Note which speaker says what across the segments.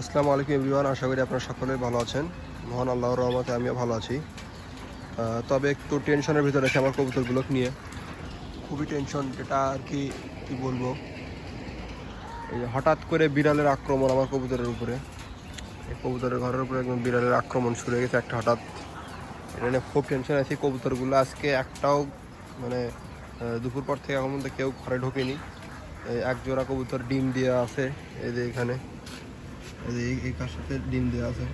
Speaker 1: আসসালামু আলাইকুম এভরিওয়ান, আশা করি আপনারা সকলেই ভালো আছেন। মহান আল্লাহর রহমতে আমিও ভালো আছি। তবে একটু টেনশনের ভিতরে আছে আমার কবুতরগুলো নিয়ে। খুবই টেনশন, যেটা আর কি কী বলবো, এই হঠাৎ করে বিড়ালের আক্রমণ আমার কবুতরের উপরে। এই কবুতরের ঘরের উপরে একদম বিড়ালের আক্রমণ শুরু হয়ে গেছে একটা হঠাৎ। এটা নিয়ে খুব টেনশন আছি। কবুতরগুলো আজকে একটাও মানে দুপুর পর থেকে এখন মধ্যে কেউ ঘরে ঢোকেনি। এক জোড়া কবুতর ডিম দিয়ে আছে এই যে এখানে, এই কার সাথে ডিম দেওয়া আছে।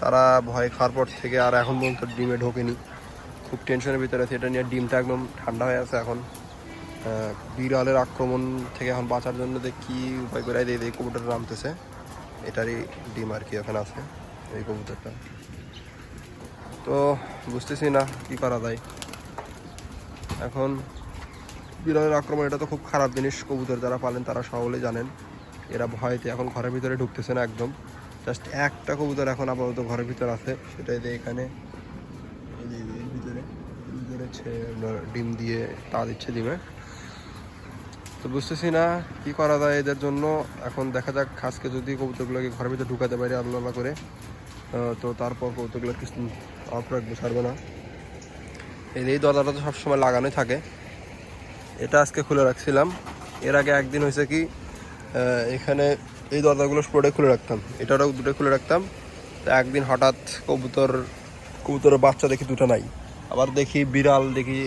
Speaker 1: তারা ভয় খাওয়ার পর থেকে আর এখন পর্যন্ত ডিমে ঢোকেনি। খুব টেনশনের ভিতরে আছে এটা নিয়ে। ডিমটা একদম ঠান্ডা হয়ে আছে এখন। বিড়ালের আক্রমণ থেকে এখন বাঁচার জন্য কী উপায় করে এই কবুতরটা নামতেছে, এটারই ডিম আর কি ওখানে আছে এই কবুতরটা। তো বুঝতেছি না কি করা যায় এখন। বিড়ালের আক্রমণ এটা তো খুব খারাপ জিনিস। কবুতর যারা পালেন তারা সকলেই জানেন। এরা ভয়তে এখন ঘরের ভিতরে ঢুকতেছে না একদম। জাস্ট একটা কবুতর এখন আপাতত ঘরের ভিতরে আছে, সেটাই যে এখানে ভিতরে ডিম দিয়ে তা দিচ্ছে ডিমে। তো বুঝতেছি না কি করা যায় এদের জন্য এখন। দেখা যাক, আজকে যদি কবুতরগুলোকে ঘরের ভিতরে ঢুকাতে পারি আল্লাহ করে, তো তারপর কবুতরগুলো কিছু অফ রাখবো, ছাড়বে না। এই দরজাটা তো সবসময় লাগানোই থাকে, এটা আজকে খুলে রাখছিলাম। এর আগে একদিন হয়েছে কি, এখানে এই দরজাগুলো পুরোটাই খুলে রাখতাম, এটারও দুটো খুলে রাখতাম। তো একদিন হঠাৎ কবুতরের বাচ্চা দেখি দুটো নাই। আবার দেখি বিড়াল, দেখি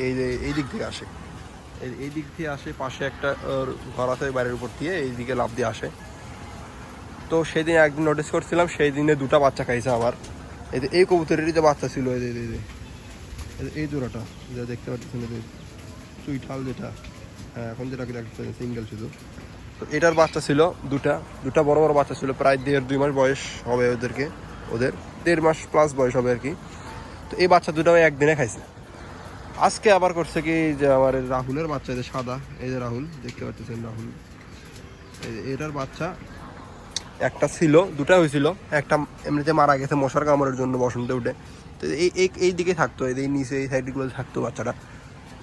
Speaker 1: এই দিক থেকে আসে, এই দিক দিয়ে আসে, পাশে একটা ঘর আছে বাড়ির উপর দিয়ে, এই দিকে লাফ দিয়ে আসে। তো সেদিন একদিন নোটিস করছিলাম, সেই দিনে দুটো বাচ্চা খাইছে আমার। এই কবুতরেরই যে বাচ্চা ছিল, এই জোড়াটা যা দেখতে পাচ্ছেন, চুইঠাল যেটা, হ্যাঁ এখন যেটাকে দেখতে সিঙ্গেল শুধু। তো এটার বাচ্চা ছিল দুটা বড় বড় বাচ্চা ছিল, প্রায় 1.5-2 মাস বয়স হবে ওদের 1.5 মাস প্লাস বয়স হবে আর কি। তো এই বাচ্চা দুটাও একদিনে খাইছে। আজকে আবার করছে কি, যে আমার রাহুলের বাচ্চা, এই যে সাদা, এই যে রাহুল দেখতে পাচ্ছেন, রাহুল এটার বাচ্চা একটা ছিল, দুটা হয়েছিল। একটা এমনিতে মারা গেছে মশার কামড়ের জন্য বসন্তে উঠে। তো এই দিকে থাকতো, এই নিচে এই সাইডগুলো থাকতো বাচ্চাটা।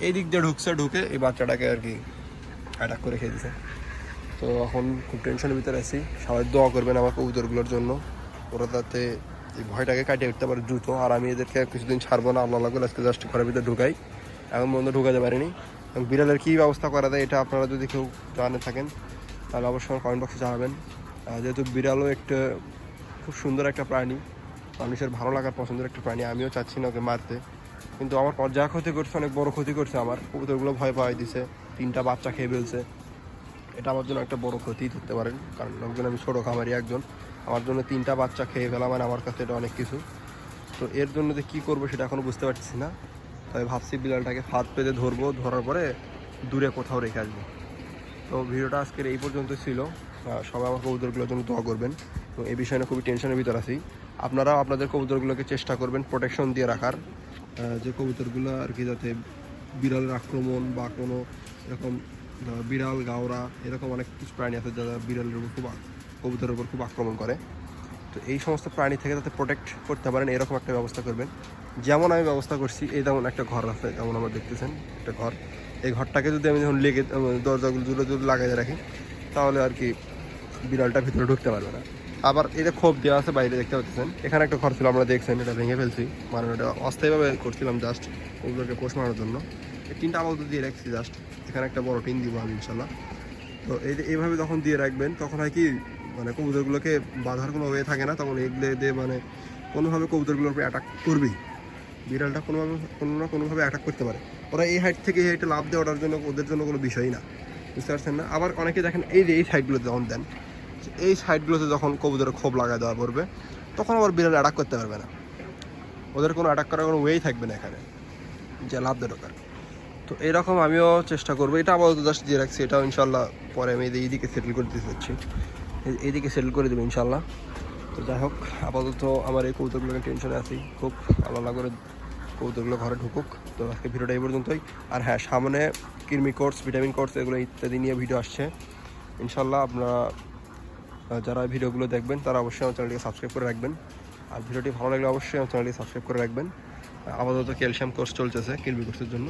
Speaker 1: এই দিক দিয়ে ঢুকে এই বাচ্চাটাকে আর কি অ্যাটাক করে খেয়ে দিছে। তো এখন খুব টেনশনের ভিতরে আছি। সবাই দোয়া করবেন আমার কবুতরগুলোর জন্য, ওরা যাতে এই ভয়টাকে কাটিয়ে উঠতে পারে দ্রুত। আর আমি এদেরকে কিছুদিন ছাড়বো না, আল্লাহ করে আজকে জাস্ট ঘরের ভিতরে ঢুকাই, এখন পর্যন্ত ঢুকাতে পারিনি। এবং বিড়ালের কী ব্যবস্থা করা যায় এটা আপনারা যদি কেউ জানে থাকেন তাহলে অবশ্যই কমেন্ট বক্সে জানাবেন। যেহেতু বিড়ালও একটা খুব সুন্দর একটা প্রাণী, মানুষের ভালো লাগার পছন্দের একটা প্রাণী। আমিও চাচ্ছি না ওকে মারতে, কিন্তু আমার যা ক্ষতি করছে, অনেক বড় ক্ষতি করছে। আমার কবুতরগুলো ভয় পাওয়াই দিছে, 3টা বাচ্চা খেয়ে ফেলছে। এটা আমার জন্য একটা বড় ক্ষতি ধরতে পারেন, কারণ একজন আমি ছোটো খামারি একজন, আমার জন্য 3টা বাচ্চা খেয়ে ফেলা মানে আমার কাছে এটা অনেক কিছু। তো এর জন্য যে কী করবো সেটা এখনও বুঝতে পারছি না। তবে ভাবছি বিড়ালটাকে ফাঁদ পেতে ধরবো, ধরার পরে দূরে কোথাও রেখে আসবো। তো ভিডিওটা আজকের এই পর্যন্ত ছিল। সবাই আমার কবুতরগুলোর জন্য দোয়া করবেন। তো এই বিষয়ে না খুবই টেনশনের ভিতর আছি। আপনারাও আপনাদের কবুতরগুলোকে চেষ্টা করবেন প্রোটেকশন দিয়ে রাখার, যে কবুতরগুলো আর কি যাতে বিড়ালের আক্রমণ বা কোনো এরকম বিড়াল, গাওরা, এরকম অনেক কিছু প্রাণী আছে যারা বিড়ালের উপর কবুতরের উপর খুব আক্রমণ করে। তো এই সমস্ত প্রাণী থেকে যাতে প্রোটেক্ট করতে পারেন এরকম একটা ব্যবস্থা করবেন। যেমন আমি ব্যবস্থা করছি, এই যেমন একটা ঘর আছে, যেমন আমরা দেখতেছেন একটা ঘর। এই ঘরটাকে যদি আমি যখন দরজাগুলো যদি লাগাই রাখি, তাহলে আর কি বিড়ালটা ভিতরে ঢুকতে পারবে না। আবার এটা খোপ দেওয়া আছে বাইরে, দেখতে পাচ্ছেন। এখানে একটা ঘর ছিল, আমরা দেখছেন, এটা ভেঙে ফেলছি, মানে এটা অস্থায়ীভাবে করছিলাম জাস্ট ওগুলোকে পোষ মারার জন্য। এই টিনটা আপাতত দিয়ে রাখছি জাস্ট, এখানে একটা বড় টিন দিব আমি ইনশাল্লাহ। তো এইভাবে যখন দিয়ে রাখবেন তখন হয় কি, মানে কবুতরগুলোকে বাঁধার কোনো ওয়ে থাকে না, তখন এগুলো দিয়ে মানে কোনোভাবে কবুতরগুলোর উপরে অ্যাটাক করবেই। বিড়ালটা কোনোভাবে অ্যাটাক করতে পারে। ওরা এই হাইট থেকে এই হাইটে লাভ দিয়ে ওঠার জন্য ওদের জন্য কোনো বিষয়ই না, বুঝতে পারছেন না। আবার অনেকে দেখেন এই সাইডগুলোতে যখন দেন, এই সাইডগুলোতে যখন কবুতরের খোপ লাগা দেওয়া পড়বে, তখন আবার বিড়াল অ্যাটাক করতে পারবে না। ওদের কোনো অ্যাটাক করার কোনো ওয়েই থাকবে না এখানে, যে লাভ দিয়ে ঢোকার। তো এরকম আমিও চেষ্টা করবো। এটা আপাতত জাস্ট দিয়ে রাখছি, এটাও ইনশাল্লাহ পরে আমি এইদিকে সেটেল করে দিতে চাচ্ছি, এইদিকে সেটেল করে দেবো ইনশাল্লাহ। তো যাই হোক, আপাতত আমার এই কবুতরগুলোকে টেনশনে আছি খুব, আল্লাহ করে কবুতরগুলো ঘরে ঢুকুক। তো আজকে ভিডিওটা এই পর্যন্তই। আর হ্যাঁ, সামনে কৃমি কোর্স, ভিটামিন কোর্স, এগুলো ইত্যাদি নিয়ে ভিডিও আসছে ইনশাল্লাহ। আপনারা যারা ভিডিওগুলো দেখবেন তারা অবশ্যই আমার চ্যানেলটিকে সাবস্ক্রাইব করে রাখবেন। আর ভিডিওটি ভালো লাগলে অবশ্যই আমার চ্যানেলটি সাবস্ক্রাইব করে রাখবেন। আপাতত ক্যালসিয়াম কোর্স চলতেছে কৃমি কোর্সের জন্য।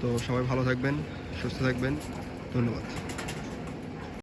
Speaker 1: তো সবাই ভালো থাকবেন, সুস্থ থাকবেন, ধন্যবাদ।